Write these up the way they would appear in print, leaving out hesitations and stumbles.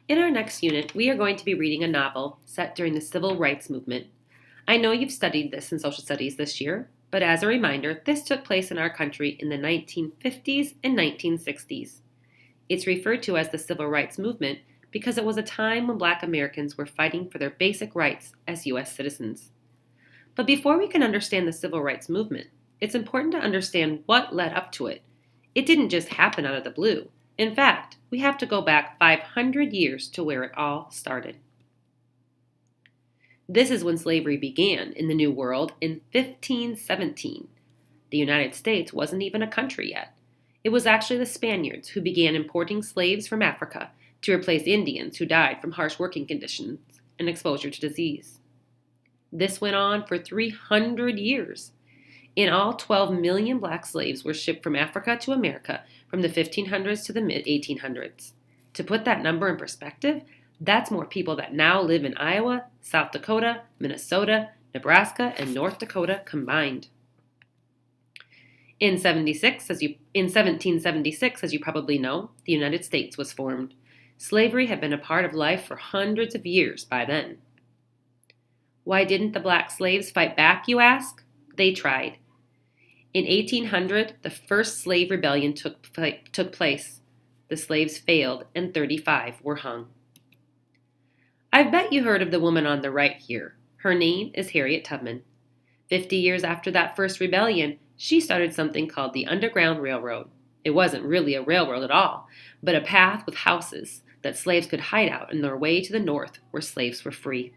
In our next unit, we are going to be reading a novel set during the Civil Rights Movement. I know you've studied this in social studies this year, but as a reminder, this took place in our country in the 1950s and 1960s. It's referred to as the Civil Rights Movement because it was a time when Black Americans were fighting for their basic rights as U.S. citizens. But before we can understand the Civil Rights Movement, it's important to understand what led up to it. It didn't just happen out of the blue. In fact, we have to go back 500 years to where it all started. This is when slavery began in the New World in 1517. The United States wasn't even a country yet. It was actually the Spaniards who began importing slaves from Africa to replace Indians who died from harsh working conditions and exposure to disease. This went on for 300 years. In all, 12 million black slaves were shipped from Africa to America from the 1500s to the mid-1800s. To put that number in perspective, that's more people that now live in Iowa, South Dakota, Minnesota, Nebraska, and North Dakota combined. In 1776, as you probably know, the United States was formed. Slavery had been a part of life for hundreds of years by then. Why didn't the black slaves fight back, you ask? They tried. In 1800, the first slave rebellion took place. The slaves failed, and 35 were hung. I bet you heard of the woman on the right here. Her name is Harriet Tubman. 50 years after that first rebellion, she started something called the Underground Railroad. It wasn't really a railroad at all, but a path with houses that slaves could hide out on their way to the north where slaves were free.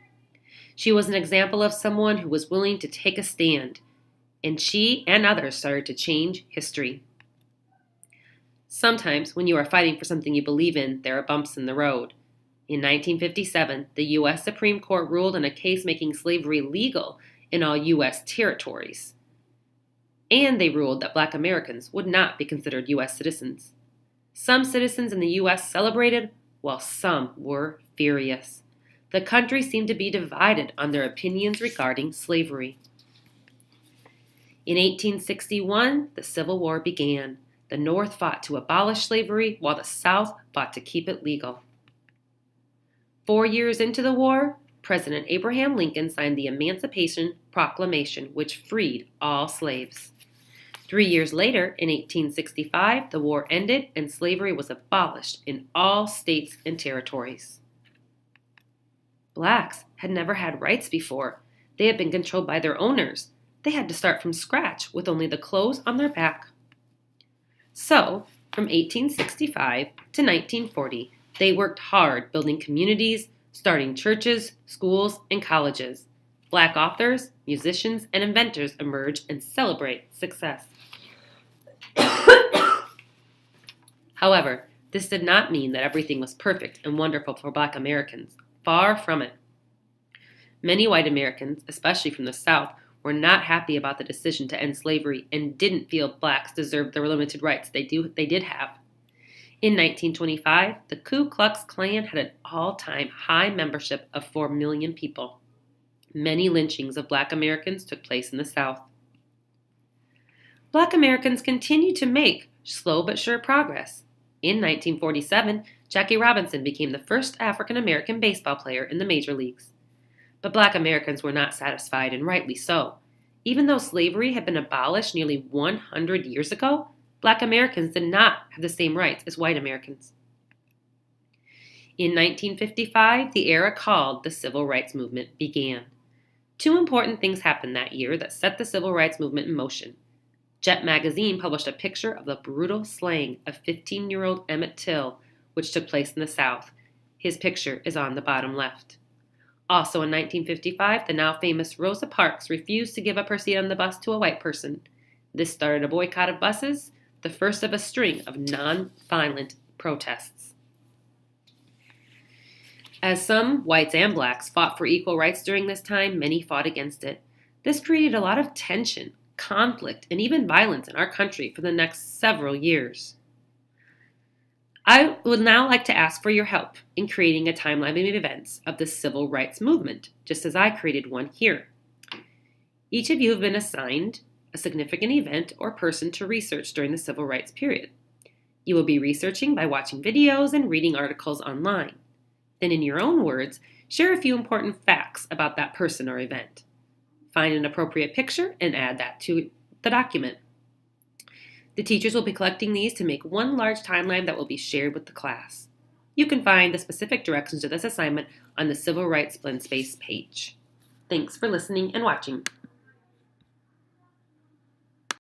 She was an example of someone who was willing to take a stand, and she and others started to change history. Sometimes, when you are fighting for something you believe in, there are bumps in the road. In 1957, the U.S. Supreme Court ruled in a case making slavery legal in all U.S. territories. And they ruled that black Americans would not be considered U.S. citizens. Some citizens in the U.S. celebrated, while some were furious. The country seemed to be divided on their opinions regarding slavery. In 1861, the Civil War began. The North fought to abolish slavery, while the South fought to keep it legal. 4 years into the war, President Abraham Lincoln signed the Emancipation Proclamation, which freed all slaves. 3 years later, in 1865, the war ended and slavery was abolished in all states and territories. Blacks had never had rights before. They had been controlled by their owners. They had to start from scratch with only the clothes on their back. So, from 1865 to 1940, they worked hard building communities, starting churches, schools, and colleges. Black authors, musicians, and inventors emerge and celebrate success. However, this did not mean that everything was perfect and wonderful for Black Americans. Far from it. Many white Americans, especially from the South, were not happy about the decision to end slavery and didn't feel blacks deserved the limited rights they did have. In 1925, the Ku Klux Klan had an all-time high membership of 4 million people. Many lynchings of black Americans took place in the South. Black Americans continued to make slow but sure progress. In 1947, Jackie Robinson became the first African American baseball player in the major leagues. But black Americans were not satisfied, and rightly so. Even though slavery had been abolished nearly 100 years ago, black Americans did not have the same rights as white Americans. In 1955, the era called the Civil Rights Movement began. 2 important things happened that year that set the Civil Rights Movement in motion. Jet magazine published a picture of the brutal slaying of 15-year-old Emmett Till, which took place in the South. His picture is on the bottom left. Also in 1955, the now famous Rosa Parks refused to give up her seat on the bus to a white person. This started a boycott of buses, the first of a string of non-violent protests. As some whites and blacks fought for equal rights during this time, many fought against it. This created a lot of tension, conflict, and even violence in our country for the next several years. I would now like to ask for your help in creating a timeline of events of the Civil Rights Movement, just as I created one here. Each of you have been assigned a significant event or person to research during the Civil Rights period. You will be researching by watching videos and reading articles online. Then, in your own words, share a few important facts about that person or event. Find an appropriate picture and add that to the document. The teachers will be collecting these to make one large timeline that will be shared with the class. You can find the specific directions to this assignment on the Civil Rights Blend Space page. Thanks for listening and watching.